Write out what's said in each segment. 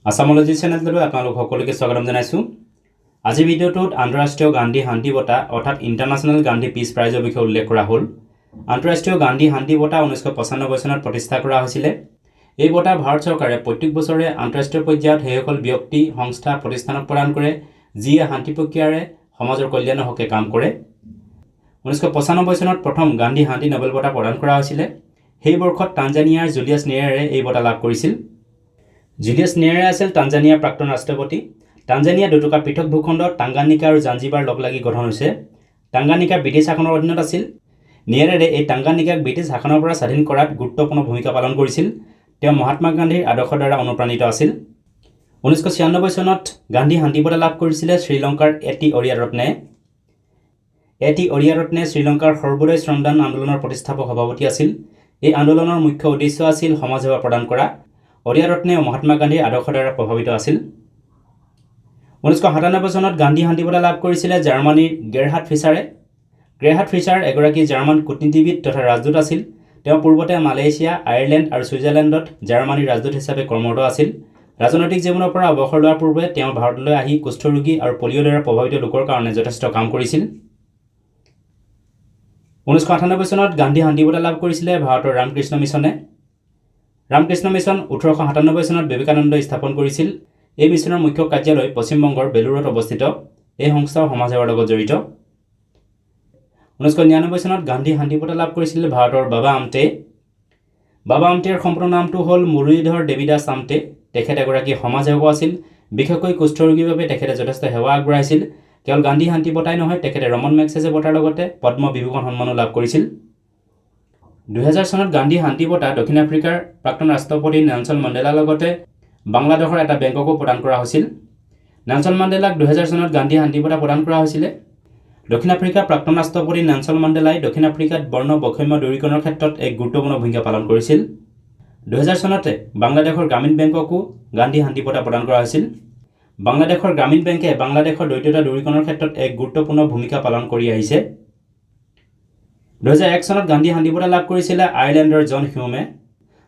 আসামোলজি চেনেলটোলৈ আপোনালোক সকলোকে স্বাগতম জনাইছোঁ। আজিৰ ভিডিঅ'টোত আন্তঃৰাষ্ট্ৰীয় গান্ধী শান্তি বঁটা অৰ্থাৎ ইণ্টাৰনেশ্যনেল গান্ধী পিছ প্ৰাইজৰ বিষয়ে উল্লেখ কৰা হ'ল। আন্তঃৰাষ্ট্ৰীয় গান্ধী শান্তি বঁটা 1995 চনত প্ৰতিষ্ঠা কৰা হৈছিলে। এই বঁটা ভাৰত চৰকাৰে প্ৰত্যেক বছৰে আন্তঃৰাষ্ট্ৰীয় পৰ্যায়ত সেইসকল ব্যক্তি সংস্থা প্ৰতিষ্ঠানক প্ৰদান কৰে যিয়ে শান্তি প্ৰক্ৰিয়াৰে সমাজৰ কল্যাণৰ হকে কাম কৰে। 1995 চনত প্ৰথম গান্ধী শান্তি নোবেল বঁটা প্ৰদান কৰা হৈছিলে। সেই বৰ্ষত টানজানিয়াৰ জুলিয়াছ নেয়েৰে এই বঁটা লাভ কৰিছিল। জুলিয়াছ নেয়েৰে আছিল টানজানিয়াৰ প্ৰাক্তন ৰাষ্ট্ৰপতি। টানজানিয়া দুটুকুৰা পৃথক ভূখণ্ড টাংগানিকা আৰু জাঞ্জিবাৰ লগ লাগি গঠন হৈছে। টাংগানিকা ব্ৰিটিছ শাসনৰ অধীনত আছিল। নেয়েৰে এই টাংগানিকাক ব্ৰিটিছ শাসনৰ পৰা স্বাধীন কৰাত গুৰুত্বপূৰ্ণ ভূমিকা পালন কৰিছিল। তেওঁ মহাত্মা গান্ধীৰ আদৰ্শৰ দ্বাৰা অনুপ্ৰাণিত আছিল। 1996 চনত গান্ধী শান্তি বঁটা লাভ কৰিছিলে শ্ৰীলংকাৰ এটি অৰিয়াৰত্নে। এটি অৰিয়াৰত্নে শ্ৰীলংকাৰ সৰ্বোদয় শ্ৰমদান আন্দোলনৰ প্ৰতিষ্ঠাপক সভাপতি আছিল। এই আন্দোলনৰ মুখ্য উদ্দেশ্য আছিল সমাজ সেৱা প্ৰদান কৰা। অৰিয়াৰত্নে মহাত্মা গান্ধীৰ আদৰ্শৰ দ্বাৰা প্ৰভাৱিত আছিল। 1997 চনত গান্ধী শান্তি বঁটা লাভ কৰিছিলে জাৰ্মানীৰ গেৰহাৰ্ড ফিছাৰে। গেৰহাৰ্ড ফিছাৰ এগৰাকী জাৰ্মান কূটনীতিবিদ তথা ৰাজদূত আছিল। তেওঁ পূৰ্বতে মালয়েছিয়া, আয়াৰলেণ্ড আৰু ছুইজাৰলেণ্ডত জাৰ্মানীৰ ৰাজদূত হিচাপে কৰ্মৰত আছিল। ৰাজনৈতিক জীৱনৰ পৰা অৱসৰ লোৱাৰ পূৰ্বে তেওঁ ভাৰতলৈ আহি কুষ্ঠৰোগী আৰু পলিঅ'ৰ দ্বাৰা প্ৰভাৱিত লোকৰ কাৰণে যথেষ্ট কাম কৰিছিল। 1998 চনত গান্ধী শান্তি বঁটা লাভ কৰিছিলে ভাৰতৰ ৰামকৃষ্ণ মিছনে। ৰামকৃষ্ণ মিছন 1897 চনত বিবেকানন্দই স্থাপন কৰিছিল। এই মিছনৰ মুখ্য কাৰ্যালয় পশ্চিমবংগৰ বেলুৰত অৱস্থিত। এই সংস্থাও সমাজ সেৱাৰ লগত জড়িত। 1999 চনত গান্ধী শান্তি বঁটা লাভ কৰিছিল ভাৰতৰ বাবা আমটে। বাবা আমটেৰ সম্পূৰ্ণ নামটো হ'ল মুৰলীধৰ দেৱীদাস আমটে। তেখেত এগৰাকী সমাজ সেৱক আছিল। বিশেষকৈ কুষ্ঠৰোগীৰ বাবে তেখেতে যথেষ্ট সেৱা আগবঢ়াইছিল। কেৱল গান্ধী শান্তি বঁটাই নহয়, তেখেতে ৰমন মেগছেছে বঁটাৰ লগতে পদ্ম বিভূষণ সন্মানো লাভ কৰিছিল। 2000 চনত গান্ধী শান্তি বঁটা দক্ষিণ আফ্ৰিকাৰ প্ৰাক্তন ৰাষ্ট্ৰপতি নেলছন মেণ্ডেলাৰ লগতে বাংলাদেশৰ এটা বেংককো প্ৰদান কৰা হৈছিল। নেলছন মেণ্ডেলাক 2000 চনত গান্ধী শান্তি বঁটা প্ৰদান কৰা হৈছিলে। দক্ষিণ আফ্ৰিকাৰ প্ৰাক্তন ৰাষ্ট্ৰপতি নেলছন মেণ্ডেলাই দক্ষিণ আফ্ৰিকাত বৰ্ণ বৈষম্য দূৰীকৰণৰ ক্ষেত্ৰত এক গুৰুত্বপূৰ্ণ ভূমিকা পালন কৰিছিল। 2000 চনতে বাংলাদেশৰ গ্ৰামীণ বেংককো গান্ধী শান্তি বঁটা প্ৰদান কৰা হৈছিল। বাংলাদেশৰ গ্ৰামীণ বেংকে বাংলাদেশৰ দৰিদ্ৰতা দূৰীকৰণৰ ক্ষেত্ৰত এক গুৰুত্বপূৰ্ণ ভূমিকা পালন কৰি আহিছে। 2001 চনত গান্ধী শান্তি বঁটা লাভ কৰিছিলে আয়াৰলেণ্ডৰ জন হিউমে।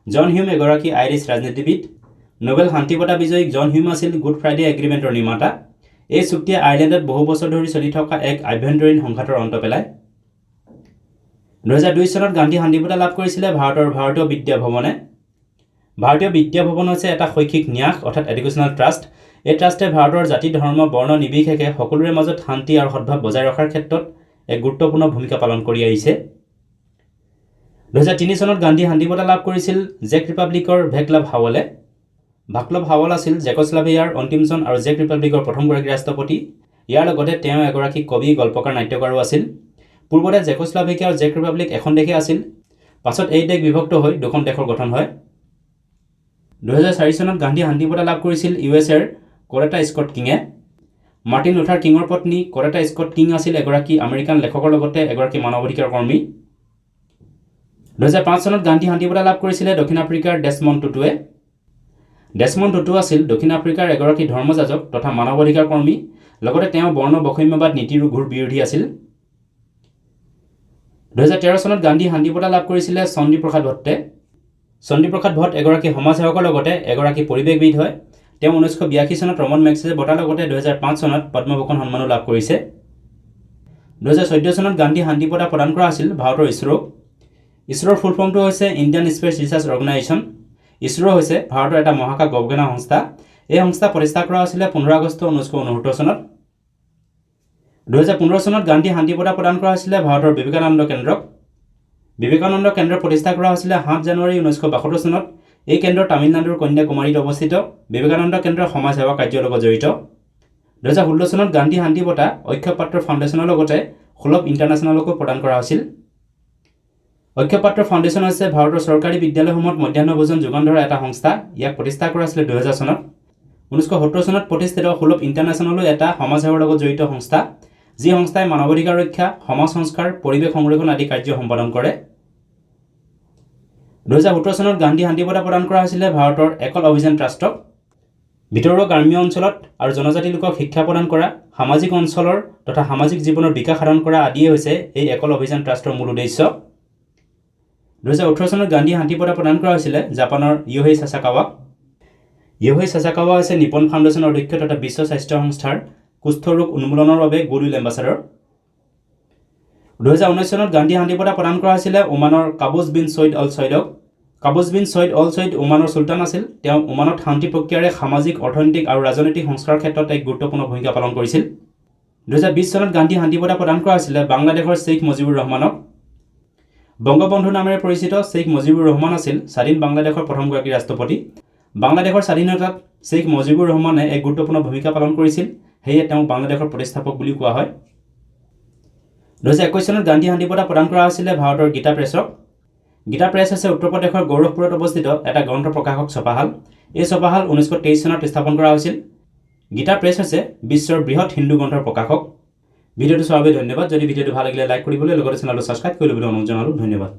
জন হিউম এগৰাকী আইৰিছ ৰাজনীতিবিদ। নোবেল শান্তি বঁটা বিজয়ী জন হিউম আছিল গুড ফ্ৰাইডে এগ্ৰিমেণ্টৰ নিৰ্মাতা। এই চুক্তিয়ে আয়াৰলেণ্ডত বহু বছৰ ধৰি চলি থকা এক আভ্যন্তৰীণ সংঘাতৰ অন্ত পেলায়। 2002 চনত গান্ধী শান্তি বঁটা লাভ কৰিছিলে ভাৰতৰ ভাৰতীয় বিদ্যা ভৱনে। ভাৰতীয় বিদ্যা ভৱন হৈছে এটা শৈক্ষিক ন্যাস অৰ্থাৎ এডুকেশ্যনেল ট্ৰাষ্ট। এই ট্ৰাষ্টে ভাৰতৰ জাতি ধৰ্ম বৰ্ণ নিৰ্বিশেষে সকলোৰে মাজত শান্তি আৰু সদ্ভাৱ বজাই ৰখাৰ ক্ষেত্ৰত এক গুৰুত্বপূৰ্ণ ভূমিকা পালন কৰি আহিছে। 2003 চনত গান্ধী শান্তি বঁটা লাভ কৰিছিল জেক ৰিপাব্লিকৰ ভেকলাভ হাৱলে। ভাকলাভ হাৱল আছিল জেকোস্লোভাকিয়াৰ অন্তিমজন আৰু জেক ৰিপাব্লিকৰ প্ৰথমগৰাকী ৰাষ্ট্ৰপতি। ইয়াৰ লগতে তেওঁ এগৰাকী কবি, গল্পকাৰ, নাট্যকাৰো আছিল। পূৰ্বতে জেকোস্লোভাকিয়া আৰু জেক ৰিপাব্লিক এখন দেশে আছিল। পাছত এই দেশ বিভক্ত হৈ দুখন দেশৰ গঠন হয়। 2004 চনত গান্ধী শান্তি বঁটা লাভ কৰিছিল USA কৰেটা Scott Kings. Martin Luther কিঙৰ পত্নী কৰেটা স্কট কিং আছিল এগৰাকী আমেৰিকান লেখকৰ লগতে এগৰাকী মানৱ অধিকাৰ কৰ্মী। 2005 চনত গান্ধী শান্তি বঁটা লাভ কৰিছিলে দক্ষিণ আফ্ৰিকাৰ ডেছমণ্ড টুটুৱে। ডেছমণ্ড টুটু আছিল দক্ষিণ আফ্ৰিকাৰ এগৰাকী ধৰ্মযাজক তথা মানৱ অধিকাৰ কৰ্মী। লগতে তেওঁ বৰ্ণ বৈষম্যবাদ নীতিৰ ঘোৰ বিৰোধী আছিল। 2013 চনত গান্ধী শান্তি বঁটা লাভ কৰিছিলে চণ্ডীপ্ৰসাদ ভট্টে। চণ্ডীপ্ৰসাদ ভট্ট এগৰাকী সমাজ সেৱকৰ লগতে এগৰাকী পৰিৱেশবিদ হয়। তেওঁ 1982 চনত ৰমন মেগছেছে বঁটাৰ লগতে 2005 চনত পদ্মভূষণ সন্মানো লাভ কৰিছে। 2014 চনত গান্ধী শান্তি বঁটা প্ৰদান কৰা হৈছিল ভাৰতৰ ইছৰোক। ইছৰোৰ ফুল ফৰ্মটো হৈছে Indian space research organisation. ISRO হৈছে ভাৰতৰ এটা মহাকাশ গৱেষণা সংস্থা। এই সংস্থা প্ৰতিষ্ঠা কৰা হৈছিলে 15 আগষ্ট 1969 চনত। 2015 চনত গান্ধী শান্তি বঁটা প্ৰদান কৰা হৈছিলে ভাৰতৰ বিবেকানন্দ কেন্দ্ৰক। বিবেকানন্দ কেন্দ্ৰ প্ৰতিষ্ঠা কৰা হৈছিলে 7 জানুৱাৰী 1972 চনত। এই কেন্দ্ৰ তামিলনাডুৰ কন্যাকুমাৰীত অৱস্থিত। বিবেকানন্দ কেন্দ্ৰ সমাজ সেৱা কাৰ্যৰ লগত জড়িত। 2016 চনত গান্ধী শান্তি বঁটা অক্ষয় পাত্ৰ ফাউণ্ডেশ্যনৰ লগতে সুলভ ইণ্টাৰনেশ্যনেলকো প্ৰদান কৰা হৈছিল। অক্ষয় পাত্ৰ ফাউণ্ডেশ্যন হৈছে ভাৰতৰ চৰকাৰী বিদ্যালয়সমূহত মধ্যাহ্ন ভোজন যোগান ধৰা এটা সংস্থা। ইয়াক প্ৰতিষ্ঠা কৰা হৈছিলে 2000 চনত। 1970 চনত প্ৰতিষ্ঠিত সুলভ ইণ্টাৰনেশ্যনেলো এটা সমাজ সেৱাৰ লগত জড়িত সংস্থা, যি সংস্থাই মানৱ অধিকাৰ ৰক্ষা, সমাজ সংস্কাৰ, পৰিৱেশ সংৰক্ষণ আদি কাৰ্য সম্পাদন কৰে। 2017 চনত গান্ধী শান্তি বঁটা প্ৰদান কৰা হৈছিলে ভাৰতৰ একল অভিযান ট্ৰাষ্টক। ভিতৰুৱা গ্ৰাম্য অঞ্চলত আৰু জনজাতি লোকক শিক্ষা প্ৰদান কৰা, সামাজিক অঞ্চলৰ তথা সামাজিক জীৱনৰ বিকাশ সাধন কৰা আদিয়ে হৈছে এই একল অভিযান ট্ৰাষ্টৰ মূল উদ্দেশ্য। 2018 চনত গান্ধী শান্তি বঁটা প্ৰদান কৰা হৈছিলে জাপানৰ ইয়োহেই চাচাকাৱাক। য়োহেই চাচাকাৱা হৈছে নিপন ফাউণ্ডেশ্যনৰ অধ্যক্ষ তথা বিশ্ব স্বাস্থ্য সংস্থাৰ কুষ্ঠ ৰোগ উন্মূলনৰ বাবে গুডউইল এম্বাছাডৰ। 2019 চনত গান্ধী শান্তি বঁটা প্ৰদান কৰা হৈছিলে ওমানৰ কাবুজ বিন ছৈদ অল ছৈদক। কাবুজ বিন ছৈদ অল ছৈদ ওমানৰ চুলতান আছিল। তেওঁ ওমানত শান্তি প্ৰক্ৰিয়াৰে সামাজিক, অৰ্থনৈতিক আৰু ৰাজনৈতিক সংস্কাৰৰ ক্ষেত্ৰত এক গুৰুত্বপূৰ্ণ ভূমিকা পালন কৰিছিল। 2020 চনত গান্ধী শান্তি বঁটা প্ৰদান কৰা হৈছিলে বাংলাদেশৰ শ্বেইখ মুজিবুৰ ৰহমানক। বংগবন্ধু নামেৰে পৰিচিত শ্বেইখ মুজিবুৰ ৰহমান আছিল স্বাধীন বাংলাদেশৰ প্ৰথমগৰাকী ৰাষ্ট্ৰপতি। বাংলাদেশৰ স্বাধীনতাত শ্বেইখ মুজিবুৰ ৰহমানে এক গুৰুত্বপূৰ্ণ ভূমিকা পালন কৰিছিল, সেয়ে তেওঁক বাংলাদেশৰ প্ৰতিষ্ঠাপক বুলি কোৱা হয়। 2021 চনত গান্ধী শান্তি বঁটা প্ৰদান কৰা হৈছিলে ভাৰতৰ গীতা প্ৰেছক। গীতা প্ৰেছ হৈছে উত্তৰ প্ৰদেশৰ গৌৰৱপুৰত অৱস্থিত এটা গ্ৰন্থ প্ৰকাশক ছপাশাল। এই ছপাশাল 1923 চনত স্থাপন কৰা হৈছিল। গীতা প্ৰেছ হৈছে বিশ্বৰ বৃহৎ হিন্দু গ্ৰন্থৰ প্ৰকাশক। ভিডিঅ'টো চোৱাৰ বাবে ধন্যবাদ। যদি ভিডিঅ'টো ভাল লাগিলে লাইক কৰিবলৈ লগতে চেনেলটো ছাবস্ক্ৰাইব কৰি ল'বলৈ অনুৰোধ জনালোঁ। ধন্যবাদ।